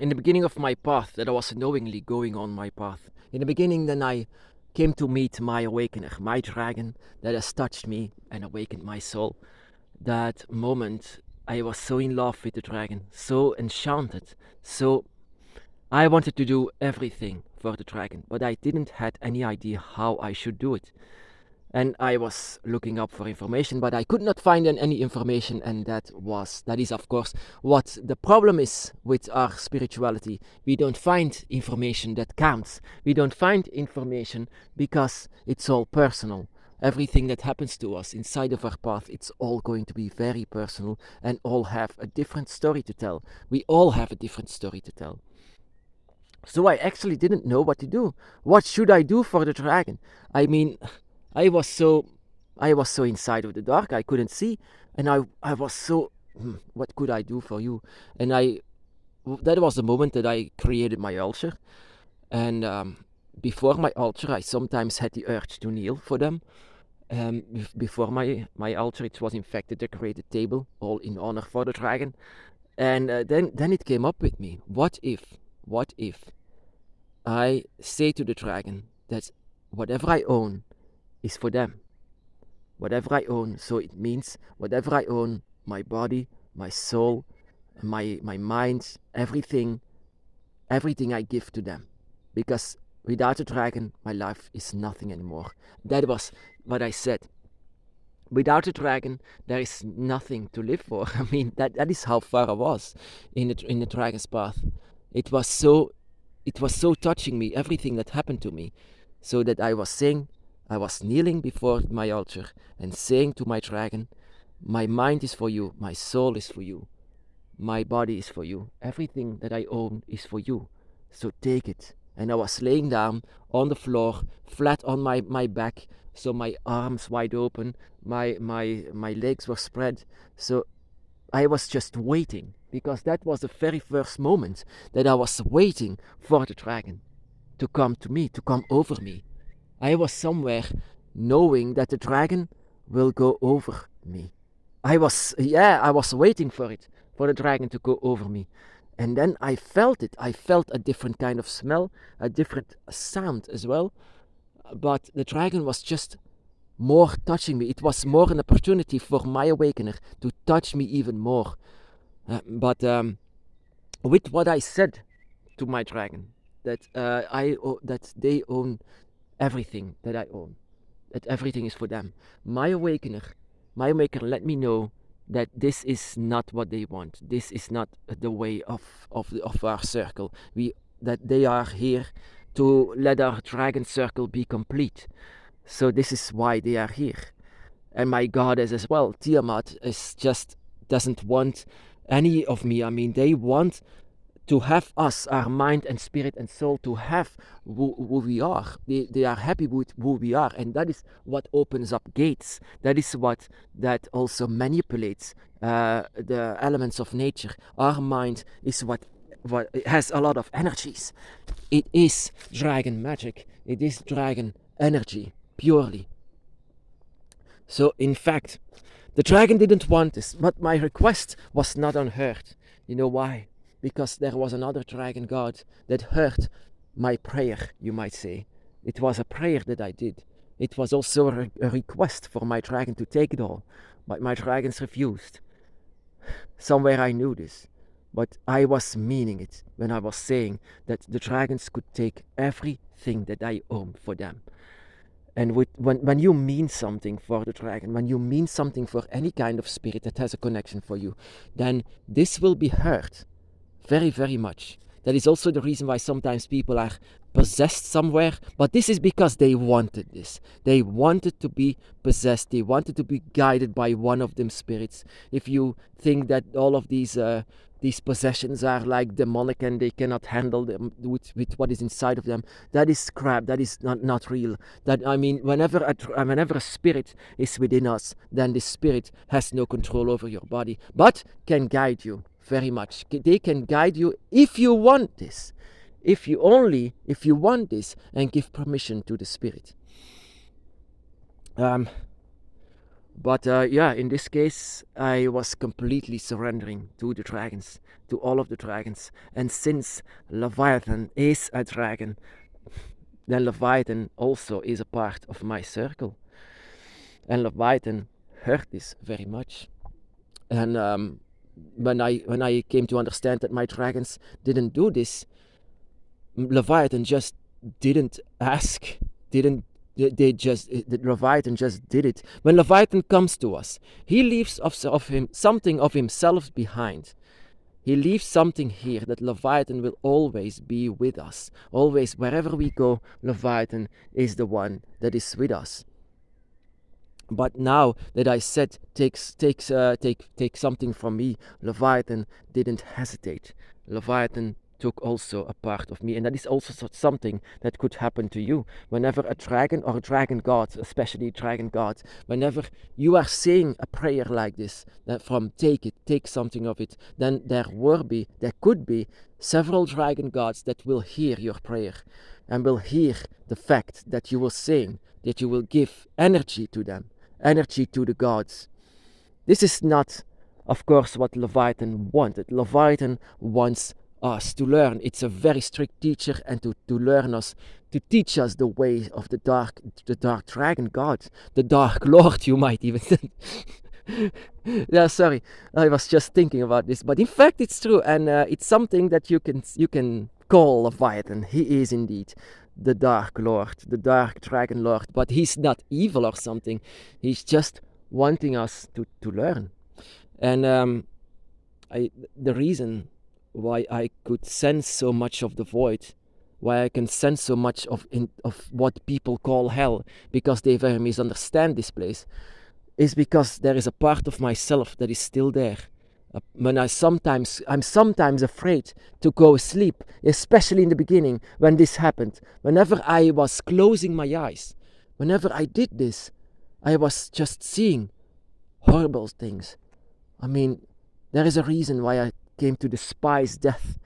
in the beginning of my path, that I was knowingly going on my path. In the beginning, then I came to meet my awakener, my dragon that has touched me and awakened my soul. That moment, I was so in love with the dragon, so enchanted, so I wanted to do everything for the dragon, but I didn't had any idea how I should do it. And I was looking up for information, but I could not find any information, and that is of course what the problem is with our spirituality. We don't find information that counts. We don't find information because it's all personal. Everything that happens to us inside of our path, it's all going to be very personal and all have a different story to tell. We all have a different story to tell. So I actually didn't know what to do. What should I do for the dragon? I mean, I was so inside of the dark, I couldn't see, and I was so, what could I do for you? And that was the moment that I created my altar. And before my altar, I sometimes had the urge to kneel for them. Before my altar, it was in fact a decorated table, all in honor for the dragon. And then it came up with me, what if I say to the dragon that whatever I own is for them. Whatever I own, so it means whatever I own, my body, my soul, my mind, everything I give to them. Because without a dragon, my life is nothing anymore. That was what I said. Without a dragon, there is nothing to live for. I mean, that is how far I was in the dragon's path. It was so touching me, everything that happened to me, so that I was kneeling before my altar and saying to my dragon, my mind is for you, my soul is for you, my body is for you, everything that I own is for you, so take it. And I was laying down on the floor, flat on my back, so my arms wide open, my legs were spread, so I was just waiting, because that was the very first moment that I was waiting for the dragon to come to me, to come over me. I was somewhere knowing that the dragon will go over me. I was waiting for the dragon to go over me. And then I felt it. I felt a different kind of smell, a different sound as well. But the dragon was just more touching me. It was more an opportunity for my awakener to touch me even more. But with what I said to my dragon, that that they own everything that I own, that everything is for them. My awakener let me know that this is not what they want. This is not the way of our circle. That they are here to let our dragon circle be complete. So this is why they are here. And my goddess as well, Tiamat, doesn't want any of me. I mean, they want to have us, our mind and spirit and soul, to have who we are. They are happy with who we are, and that is what opens up gates. That is that also manipulates the elements of nature. Our mind is what has a lot of energies. It is dragon magic. It is dragon energy, purely. So in fact, the dragon didn't want this, but my request was not unheard. You know why? Because there was another dragon god that heard my prayer, you might say. It was a prayer that I did. It was also a request for my dragon to take it all, but my dragons refused. Somewhere I knew this, but I was meaning it when I was saying that the dragons could take everything that I own for them. And when you mean something for the dragon, when you mean something for any kind of spirit that has a connection for you, then this will be heard very, very much. That is also the reason why sometimes people are possessed somewhere, but this is because they wanted this. They wanted to be possessed. They wanted to be guided by one of them spirits. If you think that all of these possessions are like demonic and they cannot handle them with what is inside of them, that is crap. That is not real. That, I mean, whenever a spirit is within us, then this spirit has no control over your body, but can guide you very much. They can guide you if you want this. If you want this and give permission to the spirit. But yeah, in this case, I was completely surrendering to the dragons, to all of the dragons. And since Leviathan is a dragon, then Leviathan also is a part of my circle. And Leviathan heard this very much. And when I came to understand that my dragons didn't do this, Leviathan just didn't ask, didn't the Leviathan just did it. When Leviathan comes to us, he leaves of him something of himself behind. He leaves something here that Leviathan will always be with us. Always, wherever we go, Leviathan is the one that is with us. But now that I said take something from me, Leviathan didn't hesitate. Leviathan took also a part of me, and that is also something that could happen to you. Whenever a dragon or a dragon god, especially dragon god, whenever you are saying a prayer like this, that from take something of it, then there could be several dragon gods that will hear your prayer and will hear the fact that you will saying, that you will give energy to them, energy to the gods. This is not, of course, what Leviathan wanted. Leviathan wants us to learn. It's a very strict teacher, and to learn us, to teach us the way of the dark dragon god, the dark lord, you might even think. Yeah, sorry, I was just thinking about this, but in fact it's true, and it's something that you can call Leviathan. He is indeed the dark lord, the dark dragon lord, but he's not evil or something. He's just wanting us to learn. And the reason why I could sense so much of the void, why I can sense so much of what people call hell, because they very misunderstand this place, is because there is a part of myself that is still there. When I'm sometimes afraid to go asleep, especially in the beginning when this happened. Whenever I was closing my eyes, whenever I did this, I was just seeing horrible things. I mean, there is a reason why I came to despise death,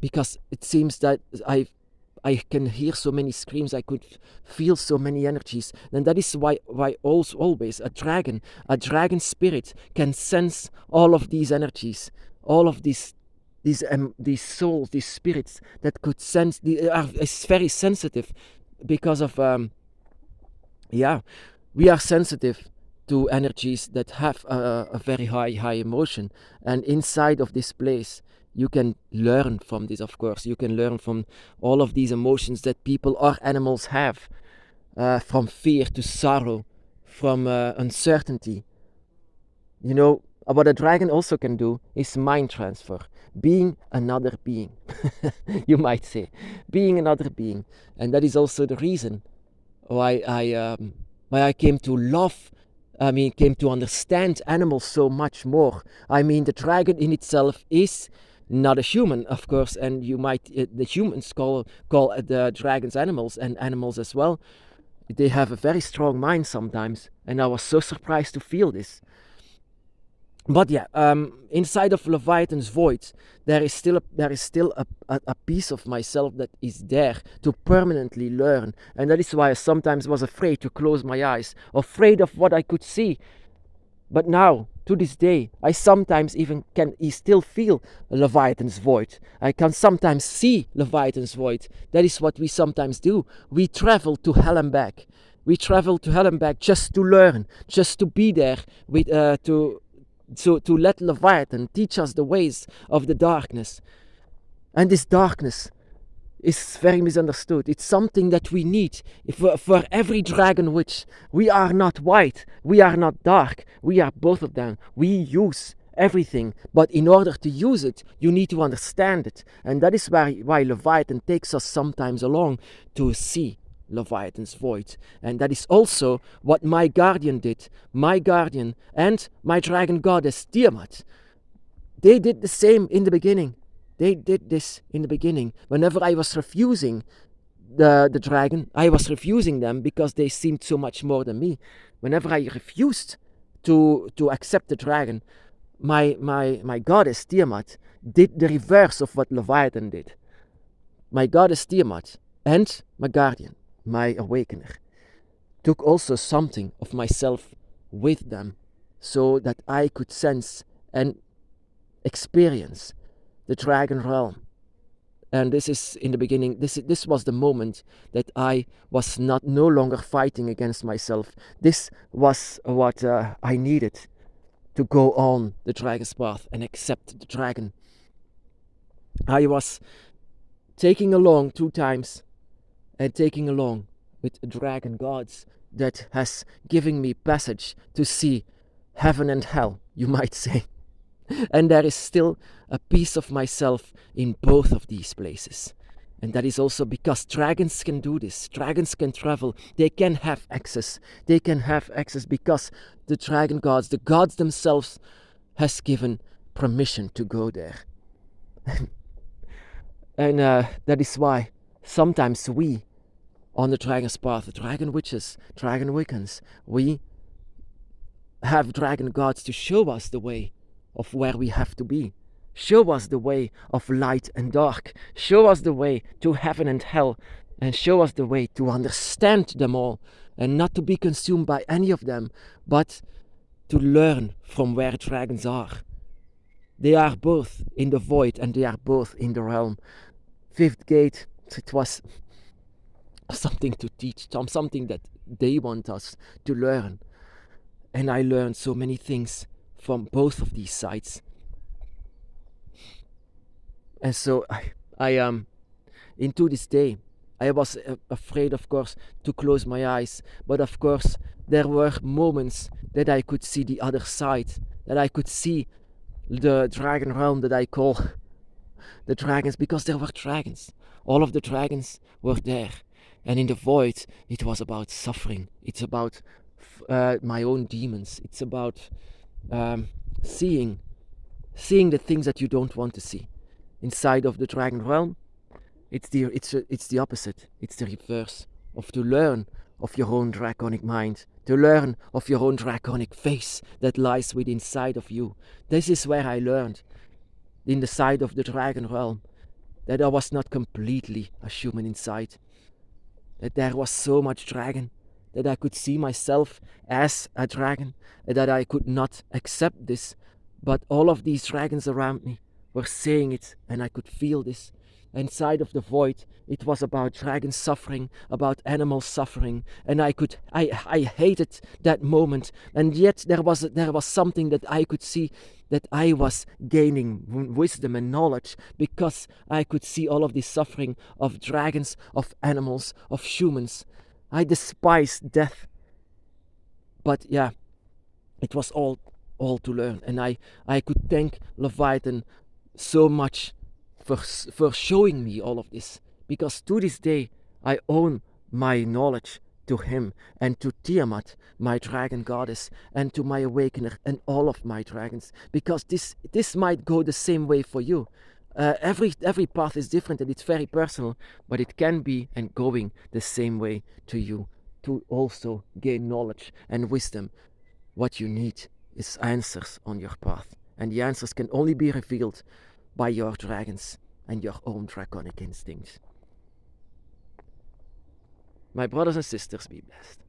because it seems that I can hear so many screams, I could feel so many energies, and that is why always a dragon spirit can sense all of these energies, all of these souls, these spirits that could sense. Is very sensitive because of we are sensitive to energies that have a very high emotion, and inside of this place you can learn from this. Of course, you can learn from all of these emotions that people or animals have, from fear to sorrow, from uncertainty. You know, what a dragon also can do is mind transfer, being another being. You might say, being another being. And that is also the reason why I came to understand animals so much more. I mean, the dragon in itself is not a human, of course, and you might the humans call the dragons animals, and animals as well. They have a very strong mind sometimes, and I was so surprised to feel this. But yeah, inside of Leviathan's void, there is still a piece of myself that is there to permanently learn, and that is why I sometimes was afraid to close my eyes, afraid of what I could see. But now, to this day, I sometimes even can still feel Leviathan's void. I can sometimes see Leviathan's void. That is what we sometimes do. We travel to hell and back. We travel to hell and back just to learn, just to be there with to let Leviathan teach us the ways of the darkness. And this darkness is very misunderstood. It's something that we need for every dragon witch. We are not white, we are not dark, we are both of them. We use everything, but in order to use it, you need to understand it. And that is why Leviathan takes us sometimes along to see Leviathan's void. And that is also what my guardian did. My guardian and my dragon goddess Tiamat, they did the same in the beginning. They did this in the beginning. Whenever I was refusing the dragon, I was refusing them because they seemed so much more than me. Whenever I refused to accept the dragon, my goddess Tiamat did the reverse of what Leviathan did. My goddess Tiamat and my guardian, my awakener, took also something of myself with them so that I could sense and experience the dragon realm. And this is in the beginning, this was the moment that I was no longer fighting against myself. This was what I needed to go on the dragon's path and accept the dragon. I was taking along 2 times and taking along with dragon gods that has given me passage to see heaven and hell, you might say. And there is still a piece of myself in both of these places. And that is also because dragons can do this. Dragons can travel. They can have access. They can have access because the dragon gods, the gods themselves, has given permission to go there. And that is why sometimes we, on the dragon's path, the dragon witches, dragon wiccans, we have dragon gods to show us the way of where we have to be. Show us the way of light and dark. Show us the way to heaven and hell. And show us the way to understand them all. And not to be consumed by any of them, but to learn from where dragons are. They are both in the void and they are both in the realm. Fifth gate, it was something to teach, something that they want us to learn. And I learned so many things from both of these sides. And so I into this day, I was afraid, of course, to close my eyes. But of course, there were moments that I could see the other side, that I could see the dragon realm that I call the dragons, because there were dragons. All of the dragons were there. And in the void, it was about suffering. It's about my own demons. It's about seeing the things that you don't want to see. Inside of the dragon realm, it's the opposite. It's the reverse of to learn of your own draconic mind, to learn of your own draconic face that lies within inside of you. This is where I learned in the side of the dragon realm that I was not completely a human inside, that there was so much dragon, that I could see myself as a dragon, and that I could not accept this, but all of these dragons around me were saying it, and I could feel this. Inside of the void, it was about dragons suffering, about animals suffering, and I hated that moment. And yet there was something that I could see, that I was gaining wisdom and knowledge, because I could see all of this suffering of dragons, of animals, of humans. I despised death, but yeah, it was all to learn, and I could thank Leviathan so much for showing me all of this, because to this day I own my knowledge to him and to Tiamat, my dragon goddess, and to my awakener and all of my dragons, because this might go the same way for you. Every path is different and it's very personal, but it can be and going the same way to you, to also gain knowledge and wisdom. What you need is answers on your path, and the answers can only be revealed by your dragons and your own draconic instincts. My brothers and sisters, be blessed.